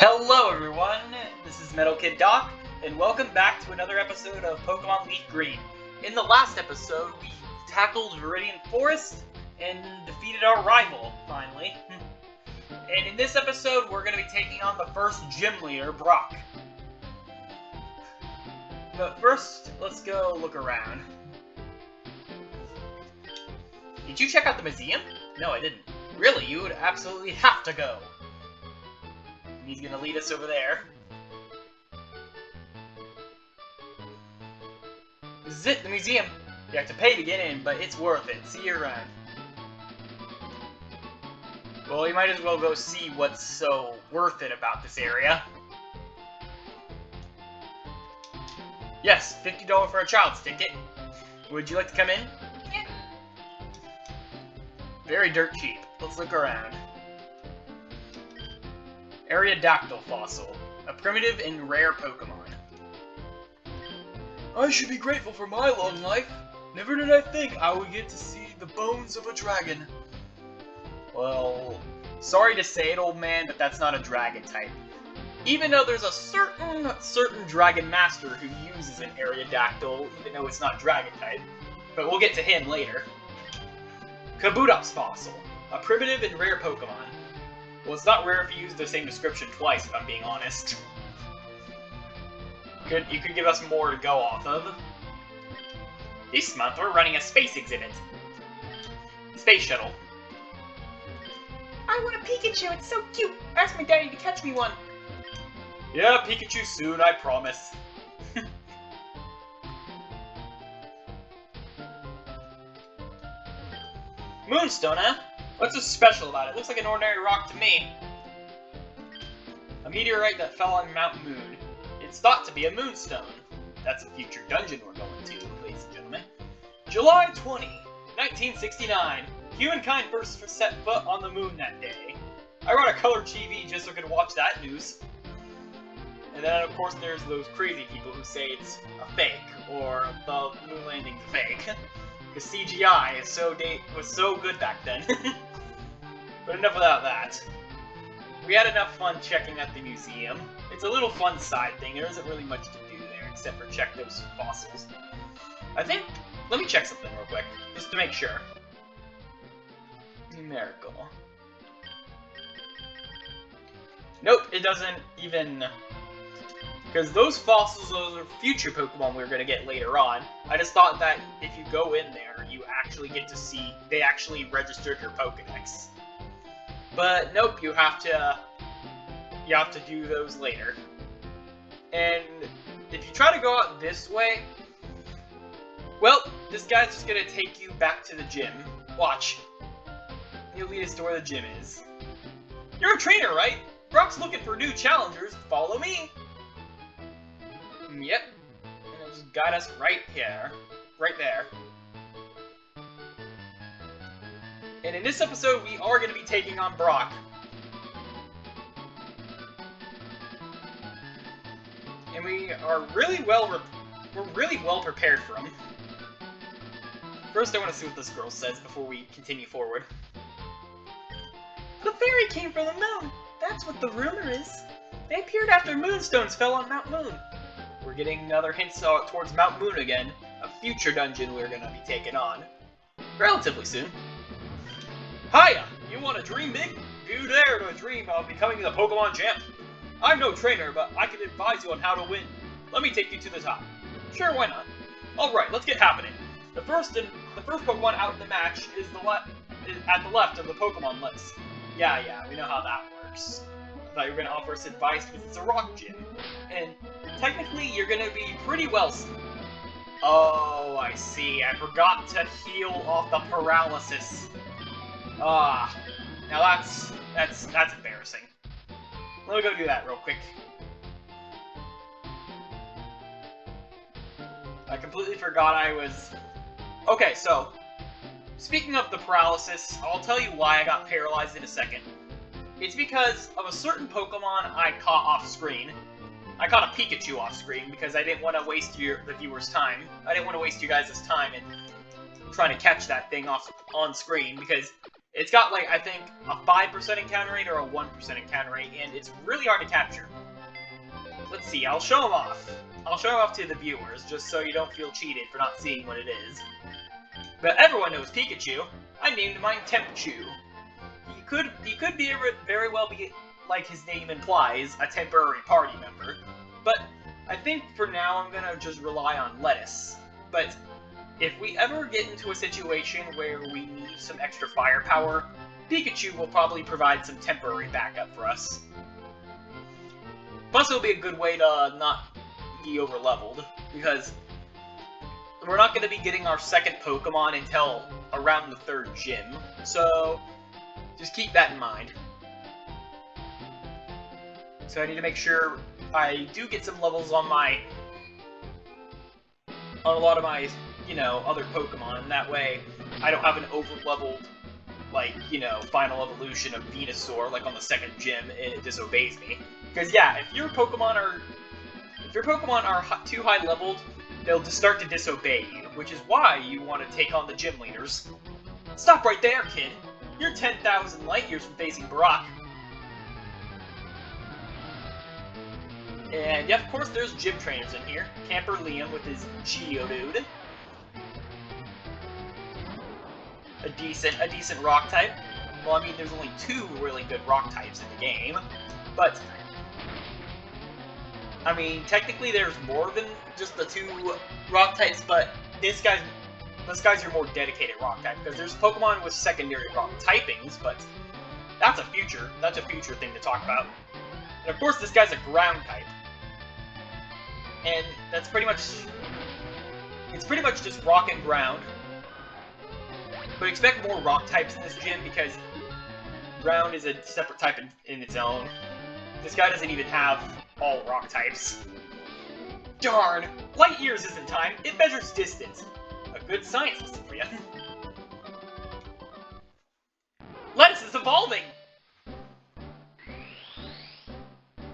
Hello everyone, this is Metal Kid Doc, and welcome back to another episode of Pokemon Leafgreen. In the last episode, we tackled Viridian Forest and defeated our rival, finally. And in this episode, we're going to be taking on the first gym leader, Brock. But first, let's go look around. Did you check out the museum? No, I didn't. Really, you would absolutely have to go. He's gonna lead us over there. This is it, the museum. You have to pay to get in, but it's worth it. See you around. Well, you might as well go see what's so worth it about this area. Yes, $50 for a child's ticket. Would you like to come in? Yeah. Very dirt cheap. Let's look around. Aerodactyl fossil, a primitive and rare Pokemon. I should be grateful for my long life. Never did I think I would get to see the bones of a dragon. Well, sorry to say it, old man, but that's not a dragon type. Even though there's a certain dragon master who uses an Aerodactyl, even though it's not dragon type. But we'll get to him later. Kabutops fossil, a primitive and rare Pokemon. Well, it's not rare if you use the same description twice, if I'm being honest. You could give us more to go off of. This month, we're running a space exhibit. Space shuttle. I want a Pikachu, it's so cute! Ask my daddy to catch me one! Yeah, Pikachu soon, I promise. Moonstone, huh? What's so special about it? Looks like an ordinary rock to me. A meteorite that fell on Mount Moon. It's thought to be a moonstone. That's a future dungeon we're going to, ladies and gentlemen. July 20, 1969. Humankind first set foot on the moon that day. I brought a colored TV just so I could watch that news. And then, of course, there's those crazy people who say it's a fake, or the moon landing's a fake. Because CGI was so good back then. But enough about that. We had enough fun checking out the museum. It's a little fun side thing. There isn't really much to do there except for check those fossils. Let me check something real quick, just to make sure. Numerical. Nope, it doesn't even... Because those fossils, those are future Pokemon we're going to get later on. I just thought that if you go in there, you actually get to see, they actually registered your Pokedex. But nope, you have to do those later. And if you try to go out this way, well, this guy's just going to take you back to the gym. Watch. He'll lead us to where the gym is. You're a trainer, right? Brock's looking for new challengers. Follow me. Yep, and it'll just guide us right here. Right there. And in this episode, we are going to be taking on Brock. And we're really well prepared for him. First, I want to see what this girl says before we continue forward. The fairy came from the moon. That's what the rumor is. They appeared after moonstones fell on Mount Moon. We're getting another hint towards Mount Moon again, a future dungeon we're going to be taking on. Relatively soon. Hiya! You want to dream big? If you dare to dream of becoming the Pokemon champ. I'm no trainer, but I can advise you on how to win. Let me take you to the top. Sure, why not? Alright, let's get happening. The first Pokemon out in the match is at the left of the Pokemon list. Yeah, we know how that works. I thought you were going to offer us advice because it's a rock gym. And technically, you're going to be pretty well... Oh, I see. I forgot to heal off the paralysis. Ah, now that's embarrassing. Let me go do that real quick. I completely forgot I was... Okay, so, speaking of the paralysis, I'll tell you why I got paralyzed in a second. It's because of a certain Pokemon I caught off-screen. I caught a Pikachu off-screen because I didn't want to waste the viewer's time. I didn't want to waste you guys' time in trying to catch that thing on screen because It's got, like, I think, a 5% encounter rate or a 1% encounter rate, and it's really hard to capture. Let's see, I'll show them off. I'll show them off to the viewers, just so you don't feel cheated for not seeing what it is. But everyone knows Pikachu. I named mine Tempchu. He could be very well be, like his name implies, a temporary party member. But I think for now I'm gonna just rely on Lettuce. But if we ever get into a situation where we need some extra firepower, Pikachu will probably provide some temporary backup for us. Plus, it'll be a good way to not be over-leveled, because we're not going to be getting our second Pokemon until around the 3rd gym, so just keep that in mind. So I need to make sure I do get some levels on a lot of my, you know, other Pokemon, and that way I don't have an over-leveled, like, you know, final evolution of Venusaur, like on the 2nd gym, and it disobeys me. Because, yeah, if your Pokemon are too high leveled, they'll just start to disobey you, which is why you want to take on the gym leaders. Stop right there, kid! You're 10,000 light years from facing Brock. And, yeah, of course, there's gym trainers in here. Camper Liam with his Geodude. A decent rock type. Well, I mean, there's only 2 really good rock types in the game, but I mean, technically there's more than just the 2 rock types, but this guy's your more dedicated rock type, because there's Pokemon with secondary rock typings, but that's a future thing to talk about. And of course, this guy's a ground type. And that's pretty much just rock and ground. But expect more rock types in this gym, because ground is a separate type in its own. This guy doesn't even have all rock types. Darn! Light years isn't time, it measures distance. A good science lesson for you. Lettuce is evolving!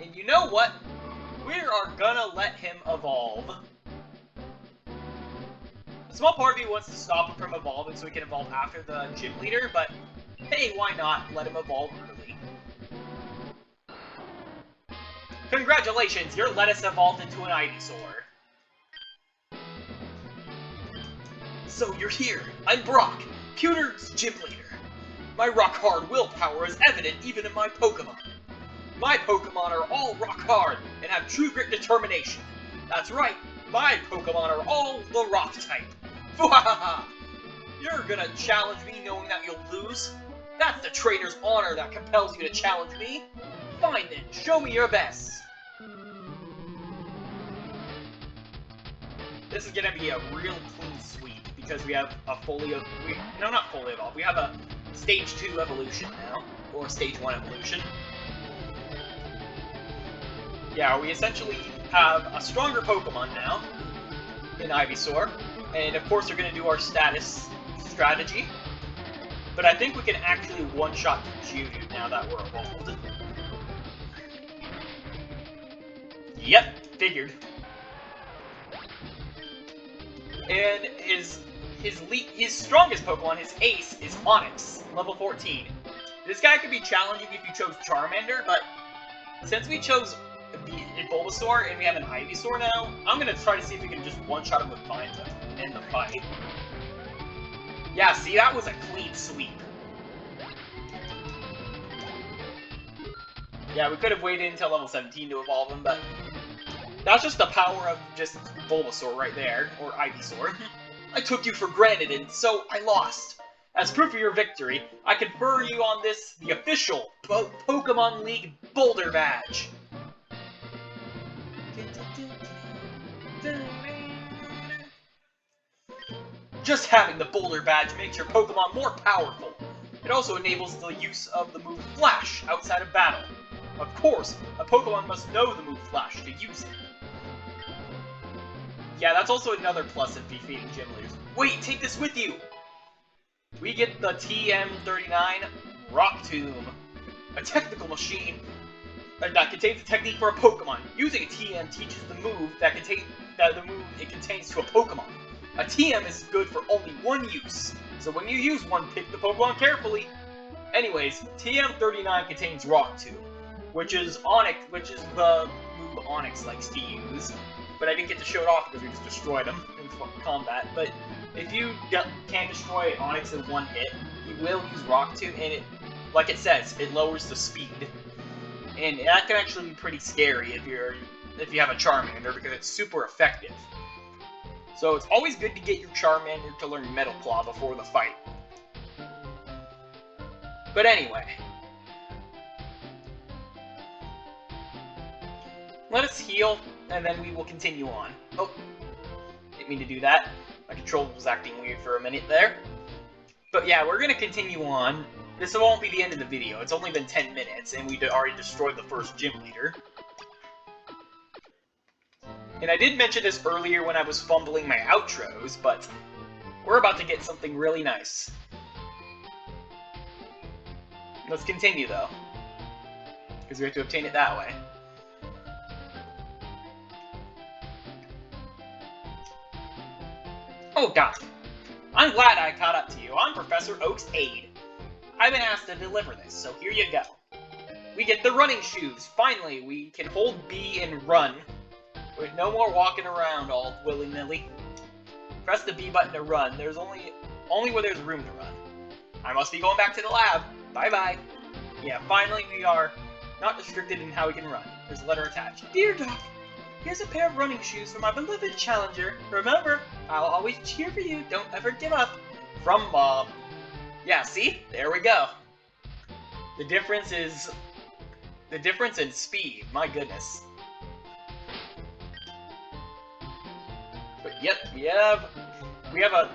And you know what? We are gonna let him evolve. A small part of me wants to stop him from evolving so he can evolve after the gym leader, but hey, why not let him evolve early? Congratulations, your Lettuce evolved into an Ivysaur. So you're here. I'm Brock, Pewter's gym leader. My rock-hard willpower is evident even in my Pokemon. My Pokemon are all rock-hard and have true grit determination. That's right, my Pokemon are all the rock type. You're gonna challenge me knowing that you'll lose? That's the trainer's honor that compels you to challenge me. Fine then, show me your best. This is gonna be a real clean sweep, because we have a we have a Stage 2 evolution now, or Stage 1 evolution. Yeah, we essentially have a stronger Pokemon now in Ivysaur, and of course we're gonna do our status strategy. But I think we can actually one-shot Geodude now that we're evolved. Yep, figured. And his strongest Pokemon, his ace, is Onix, level 14. This guy could be challenging if you chose Charmander, but since we chose Bulbasaur and we have an Ivysaur now, I'm gonna try to see if we can just one-shot him with Vine to end the fight. Yeah, see, that was a clean sweep. Yeah, we could have waited until level 17 to evolve him, but that's just the power of just Bulbasaur right there, or Ivysaur. I took you for granted, and so I lost. As proof of your victory, I confer you on this, the official Pokemon League Boulder Badge. Just having the Boulder Badge makes your Pokemon more powerful. It also enables the use of the move Flash outside of battle. Of course, a Pokemon must know the move Flash to use it. Yeah, that's also another plus of defeating gym leaders. Wait, take this with you! We get the TM39 Rock Tomb, a technical machine that contains a technique for a Pokemon. Using a TM teaches the move it contains to a Pokemon. A TM is good for only one use, so when you use one, pick the Pokemon carefully. Anyways, TM39 contains Rock Tomb, which is the move Onyx likes to use. But I didn't get to show it off because we just destroyed him in combat. But if you can't destroy Onyx in one hit, you will use Rock Tomb, and it, like it says, it lowers the speed. And that can actually be pretty scary if you have a Charmander, because it's super effective. So it's always good to get your Charmander to learn Metal Claw before the fight. But anyway, let us heal, and then we will continue on. Oh, didn't mean to do that. My controller was acting weird for a minute there. But yeah, we're going to continue on. This won't be the end of the video. It's only been 10 minutes, and we already destroyed the first gym leader. And I did mention this earlier when I was fumbling my outros, but we're about to get something really nice. Let's continue, though, because we have to obtain it that way. Oh god. I'm glad I caught up to you. I'm Professor Oak's aide. I've been asked to deliver this, so here you go. We get the running shoes. Finally, we can hold B and run. With no more walking around all willy-nilly. Press the B button to run. There's only where there's room to run. I must be going back to the lab. Bye-bye. Yeah, finally we are not restricted in how we can run. There's a letter attached. Dear Doc, here's a pair of running shoes for my beloved challenger. Remember, I'll always cheer for you. Don't ever give up. From Bob. Yeah, see? There we go. The difference in speed. My goodness. But yep, we have a...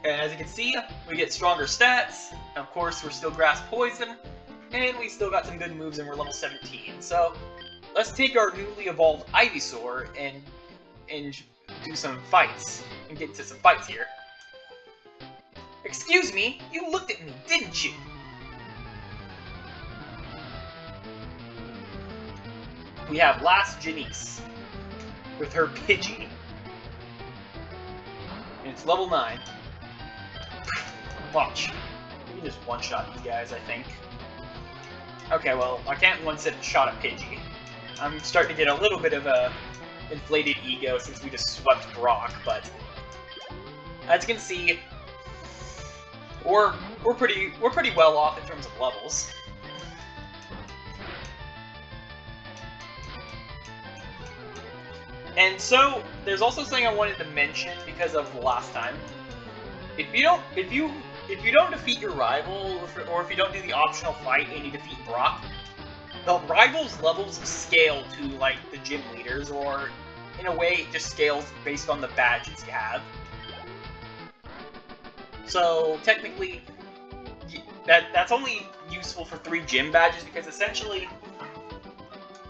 And as you can see, we get stronger stats. Of course, we're still Grass Poison. And we still got some good moves and we're level 17. So, let's take our newly evolved Ivysaur and do some fights. And get into some fights here. Excuse me, you looked at me, didn't you? We have Last Janice with her Pidgey. And it's level 9. Watch. We can just one-shot these guys, I think. Okay, well, I can't one-shot a Pidgey. I'm starting to get a little bit of a inflated ego since we just swept Brock, but as you can see, we're pretty well off in terms of levels. And so, there's also something I wanted to mention because of the last time. If you don't defeat your rival, or if you don't do the optional fight and you defeat Brock, the rival's levels scale to, like, the gym leaders, or, in a way, it just scales based on the badges you have. So, technically, that's only useful for 3 gym badges, because essentially,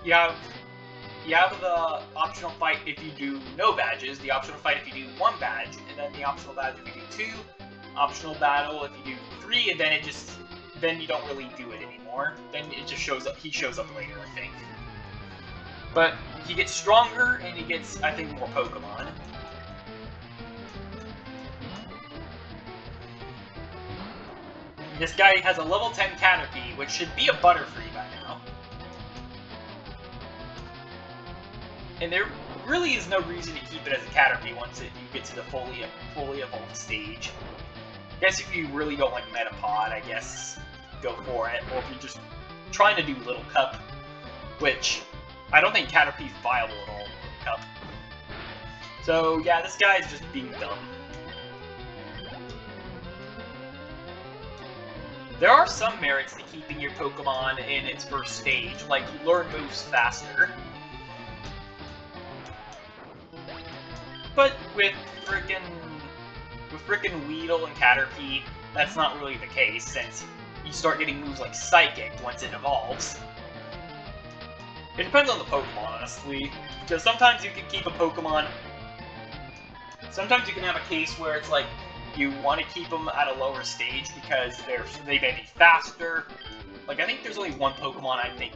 you have the optional fight if you do no badges, the optional fight if you do 1 badge, and then the optional badge if you do 2, optional battle if you do 3, and then you don't really do it anymore. Then it just shows up, he shows up later, I think. But he gets stronger, and he gets, I think, more Pokemon. This guy has a level 10 Caterpie, which should be a Butterfree by now. And there really is no reason to keep it as a Caterpie once you get to the fully evolved stage. I guess if you really don't like Metapod, I guess go for it. Or if you're just trying to do Little Cup, which I don't think Caterpie's viable at all in Little Cup. So yeah, this guy is just being dumb. There are some merits to keeping your Pokemon in its first stage, like you learn moves faster. But with frickin' Weedle and Caterpie, that's not really the case, since you start getting moves like Psychic once it evolves. It depends on the Pokemon, honestly, because sometimes you can keep a Pokemon... Sometimes you can have a case where it's like, you want to keep them at a lower stage because they may be faster. Like, I think there's only one Pokemon I think...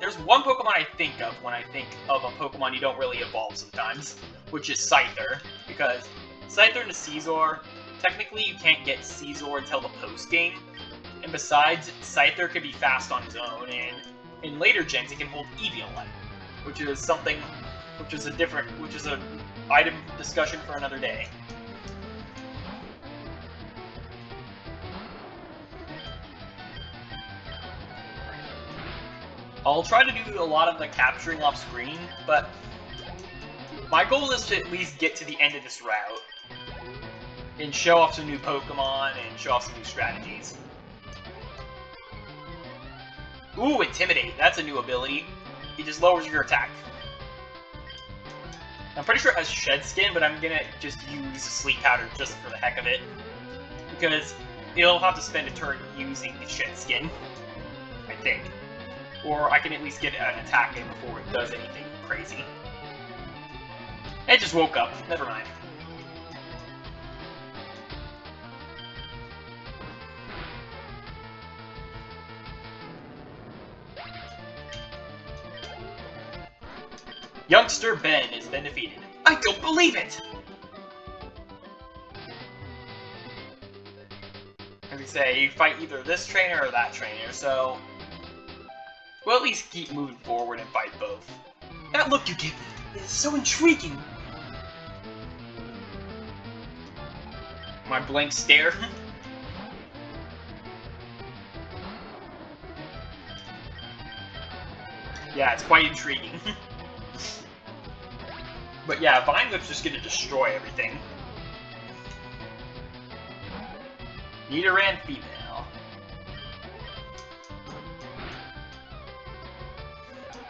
There's one Pokemon I think of when I think of a Pokemon you don't really evolve sometimes, which is Scyther, because Scyther into Caesar, technically you can't get Caesar until the post-game, And besides, Scyther could be fast on his own, and in later gens it can hold Eviolite, which is something, which is an item discussion for another day. I'll try to do a lot of the capturing off screen, but my goal is to at least get to the end of this route and show off some new Pokemon and show off some new strategies. Ooh, Intimidate. That's a new ability. It just lowers your attack. I'm pretty sure it has Shed Skin, but I'm gonna just use Sleep Powder just for the heck of it. Because it'll have to spend a turn using the Shed Skin, I think. Or I can at least get an attack in before it does anything crazy. It just woke up. Never mind. Youngster Ben has been defeated. I don't believe it! As we say, you fight either this trainer or that trainer, so we'll at least keep moving forward and fight both. That look you give me is so intriguing! My blank stare. Yeah, it's quite intriguing. But yeah, Vine Whip's just gonna destroy everything. Nidoran female.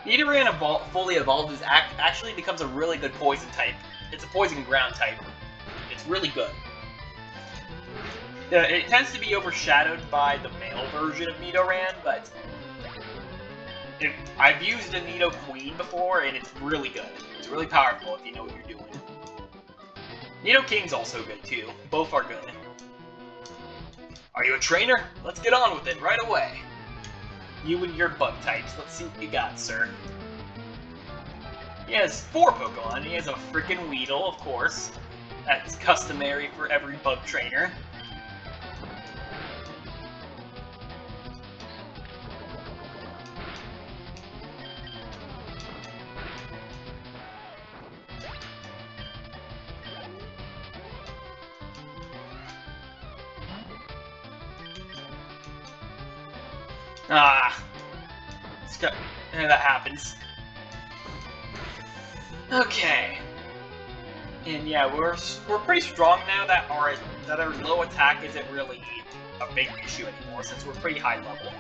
Nidoran fully evolved actually becomes a really good poison type. It's a poison ground type. It's really good. It tends to be overshadowed by the male version of Nidoran, but I've used a Nidoqueen before, and it's really good. It's really powerful if you know what you're doing. Nidoking's also good too. Both are good. Are you a trainer? Let's get on with it right away. You and your bug types. Let's see what you got, sir. He has 4 Pokemon. He has a frickin' Weedle, of course. That's customary for every bug trainer. That happens. Okay. And yeah, we're pretty strong now that our low attack isn't really a big issue anymore since we're pretty high level.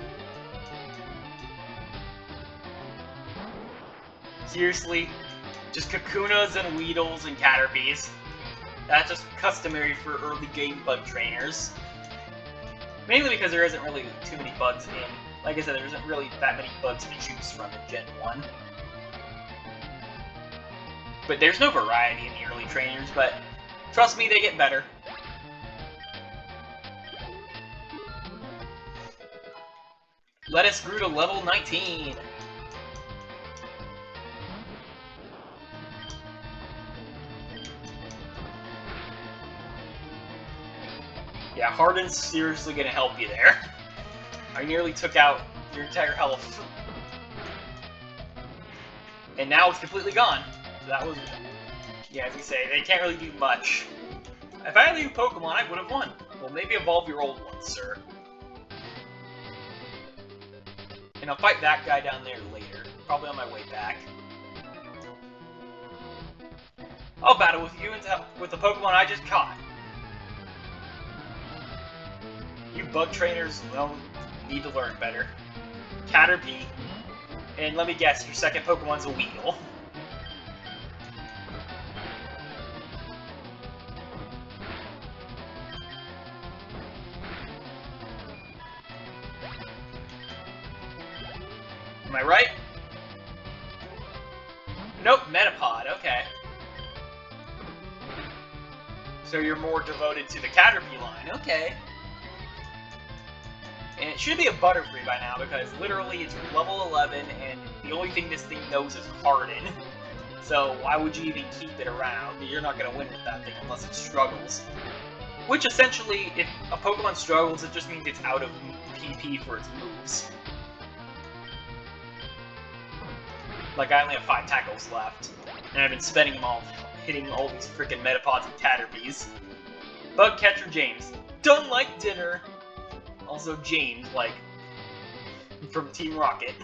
Seriously, just Kakunas and Weedles and Caterpies. That's just customary for early game bug trainers. Mainly because there isn't really too many bugs in. Like I said, there isn't really that many bugs to choose from in Gen 1. But there's no variety in the early trainers, but trust me, they get better. Lettuce grew to level 19. Yeah, Harden's seriously gonna help you there. I nearly took out your entire health. And now it's completely gone. So that was... Yeah, as you say, they can't really do much. If I had a new Pokemon, I would have won. Well, maybe evolve your old ones, sir. And I'll fight that guy down there later. Probably on my way back. I'll battle with you with the Pokemon I just caught. You bug trainers, well, need to learn better. Caterpie, and let me guess, your second Pokemon's a Weedle. Am I right? Nope, Metapod, okay. So you're more devoted to the Caterpie line, okay. And it should be a Butterfree by now, because literally it's level 11, and the only thing this thing knows is Harden. So why would you even keep it around? You're not going to win with that thing unless it struggles. Which essentially, if a Pokemon struggles, it just means it's out of PP for its moves. Like, I only have 5 tackles left, and I've been spending them all hitting all these freaking Metapods and Caterpies. Bug Catcher James. Done like dinner! Also James, like, from Team Rocket.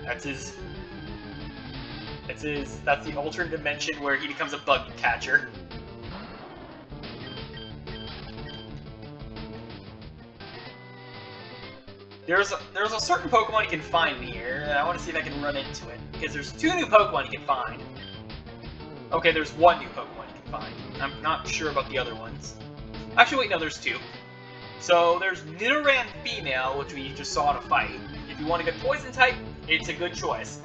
That's the alternate dimension where he becomes a bug catcher. There's a certain Pokemon you can find here, and I want to see if I can run into it. Because there's 2 new Pokemon you can find. Okay, there's 1 new Pokemon you can find. I'm not sure about the other ones. Actually, wait, no, there's 2. So, there's Nidoran Female, which we just saw in a fight. If you want a good Poison type, it's a good choice.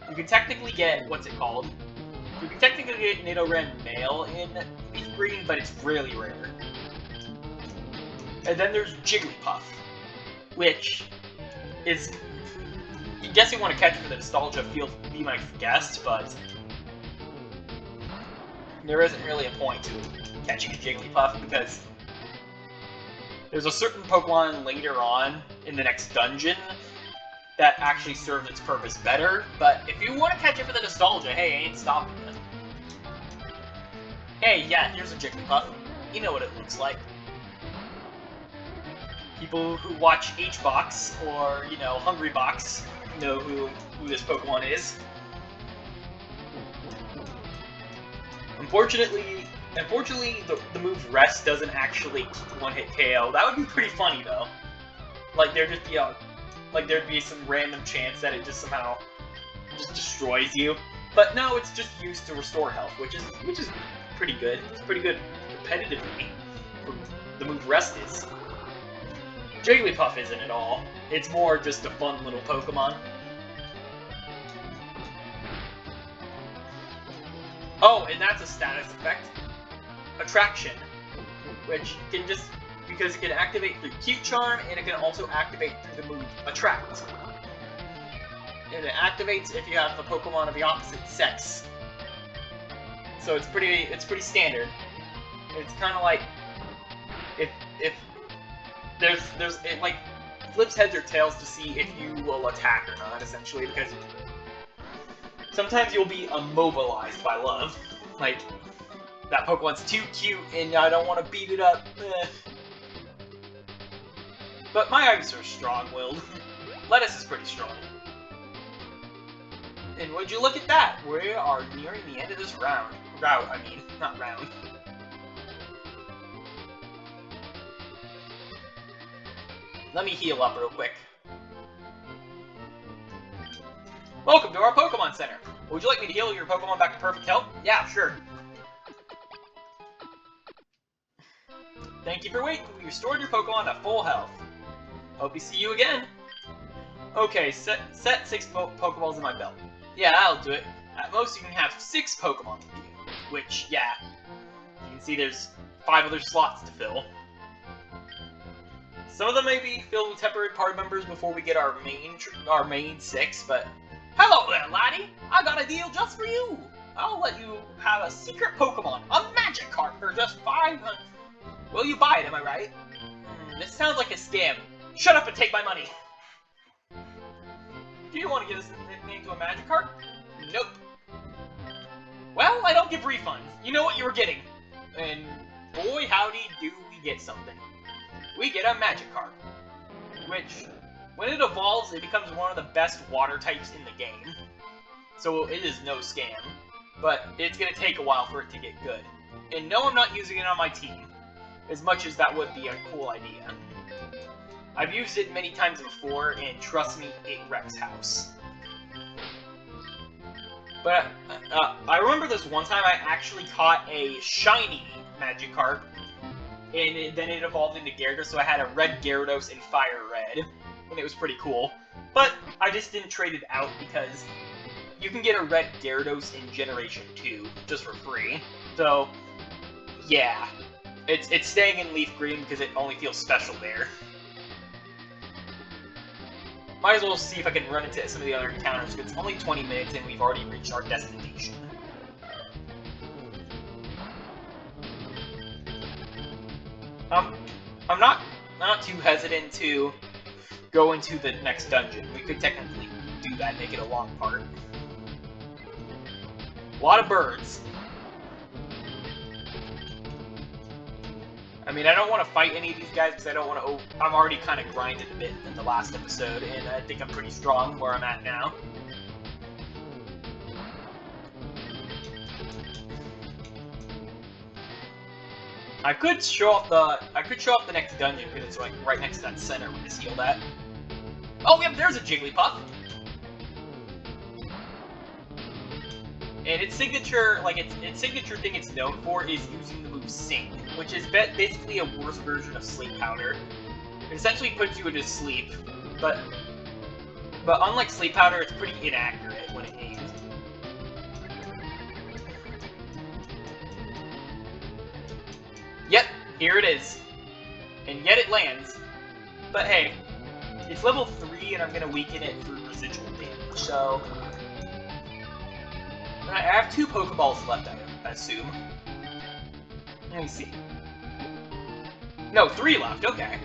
You can technically get, what's it called? You can technically get Nidoran Male in Leafgreen, but it's really rare. And then there's Jigglypuff, which is... I guess you want to catch it for the nostalgia, be my guest, but... there isn't really a point to catching a Jigglypuff, because... there's a certain Pokemon later on in the next dungeon that actually serves its purpose better, but if you want to catch it for the nostalgia, hey, I ain't stopping you. Hey, yeah, here's a Jigglypuff. You know what it looks like. People who watch H-Box, or, you know, Hungry Box, know who this Pokemon is. Unfortunately, the move Rest doesn't actually one-hit KO. That would be pretty funny, though. Like, there'd just be there'd be some random chance that it just somehow just destroys you. But no, it's just used to restore health, which is pretty good. It's pretty good competitively. The move Rest is. Jigglypuff isn't at all. It's more just a fun little Pokemon. Oh, and that's a status effect. Attraction, which can just, because it can activate through Cute Charm, and it can also activate through the move Attract. And it activates if you have a Pokemon of the opposite sex. So it's pretty standard. It's kind of like if it like flips heads or tails to see if you will attack or not, essentially, because sometimes you'll be immobilized by love. Like, that Pokemon's too cute and I don't want to beat it up. But my Ivy's are strong-willed. Lettuce is pretty strong. And would you look at that? We are nearing the end of this route, I mean, not round. Let me heal up real quick. Welcome to our Pokemon Center. Would you like me to heal your Pokemon back to perfect health? Yeah, sure. Thank you for waiting. We restored your Pokemon to full health. Hope we see you again. Okay, set 6 Pokeballs in my belt. Yeah, that'll do it. At most, you can have 6 Pokemon with you. Which, yeah. You can see there's 5 other slots to fill. Some of them may be filled with temporary party members before we get our main 6, but... Hello there, laddie! I got a deal just for you! I'll let you have a secret Pokemon, a Magikarp, for just 500. Will you buy it, am I right? This sounds like a scam. Shut up and take my money! Do you want to get us nickname to a Magikarp? Nope. Well, I don't give refunds. You know what you were getting. And boy howdy do we get something. We get a Magikarp. Which, when it evolves, it becomes one of the best water types in the game. So it is no scam. But it's going to take a while for it to get good. And no, I'm not using it on my team. As much as that would be a cool idea. I've used it many times before, and trust me, it wrecks house. But I remember this one time I actually caught a shiny Magikarp, and then it evolved into Gyarados, so I had a red Gyarados and Fire Red, and it was pretty cool. But I just didn't trade it out because you can get a red Gyarados in Generation 2 just for free. So, yeah. It's staying in Leafgreen because it only feels special there. Might as well see if I can run into some of the other encounters, because it's only 20 minutes and we've already reached our destination. I'm not not too hesitant to go into the next dungeon. We could technically do that, make it a long part. A lot of birds. I mean, I don't want to fight any of these guys because I don't want to... I'm already kind of grinded a bit in the last episode, and I think I'm pretty strong where I'm at now. I could show off the next dungeon because it's like right next to that center where this healed at. Oh, yep, there's a Jigglypuff. And its signature, its signature thing it's known for is using the move Sing, which is basically a worse version of Sleep Powder. It essentially puts you into sleep, but unlike Sleep Powder, it's pretty inaccurate when it aims. Yep, here it is. And yet it lands. But hey, it's level 3 and I'm gonna weaken it through residual damage, so... I have 2 Pokeballs left, I assume. Let me see. No, 3 left, okay.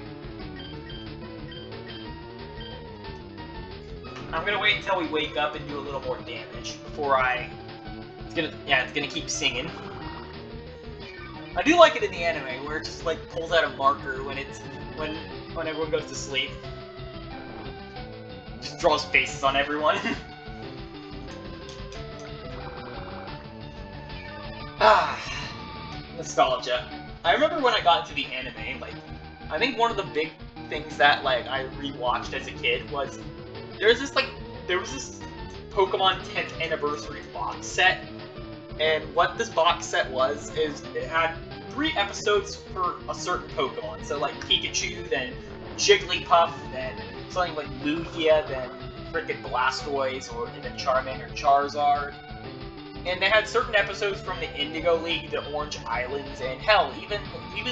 I'm gonna wait until we wake up and do a little more damage before it's gonna keep singing. I do like it in the anime where it just like pulls out a marker when everyone goes to sleep. Just draws faces on everyone. Nostalgia. I remember when I got into the anime, like, I think one of the big things that, like, I rewatched as a kid was, there was this Pokemon 10th Anniversary box set, and what this box set was, is it had 3 episodes for a certain Pokemon, so, like, Pikachu, then Jigglypuff, then something like Lugia, then frickin' Blastoise, or then Charmander, Charizard. And they had certain episodes from the Indigo League, the Orange Islands, and hell, even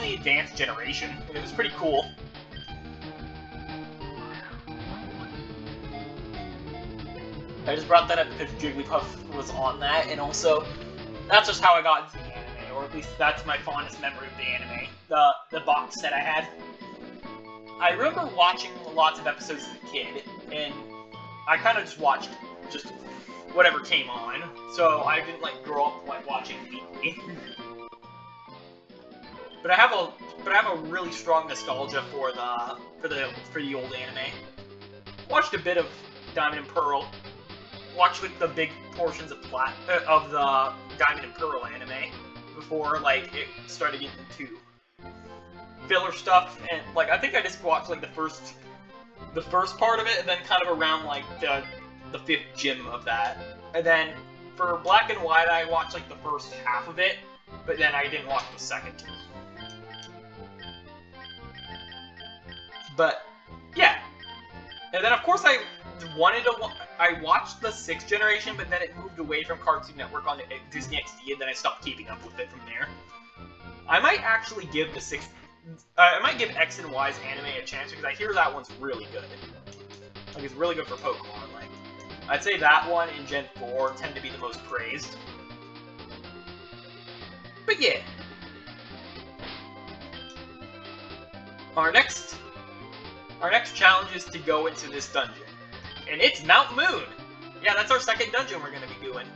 the Advanced Generation. And it was pretty cool. I just brought that up because Jigglypuff was on that, and also, that's just how I got into the anime, or at least that's my fondest memory of the anime, the box set I had. I remember watching lots of episodes as a kid, and I kind of just watched whatever came on, so I didn't like grow up like watching weekly. But I have a really strong nostalgia for the old anime. Watched a bit of Diamond and Pearl. Watched like the big portions of the Diamond and Pearl anime before like it started getting into filler stuff, and like I think I just watched like the first part of it, and then kind of around like the 5th gym of that. And then, for Black and White, I watched, like, the first half of it, but then I didn't watch the second. But, yeah. And then, of course, I watched the 6th generation, but then it moved away from Cartoon Network on Disney XD, and then I stopped keeping up with it from there. I might actually give I might give X and Y's anime a chance, because I hear that one's really good. Like, it's really good for Pokemon, like. I'd say that one and Gen 4 tend to be the most praised. But yeah. Our next challenge is to go into this dungeon. And it's Mount Moon! Yeah, that's our second dungeon we're going to be doing.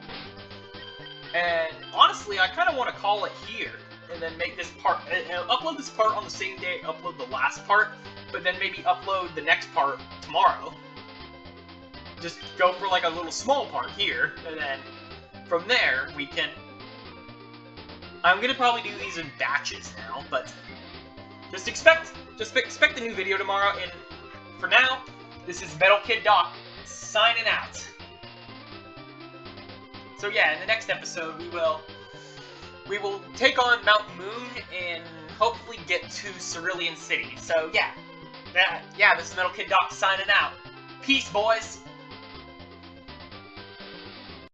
And honestly, I kind of want to call it here. And then make this part, upload this part on the same day, upload the last part. But then maybe upload the next part tomorrow. Just go for like a little small part here, and then from there we can... I'm gonna probably do these in batches now, but just expect the new video tomorrow, and for now, this is Metal Kid Doc signing out. So yeah, in the next episode we will take on Mount Moon and hopefully get to Cerulean City. So yeah, this is Metal Kid Doc signing out. Peace, boys!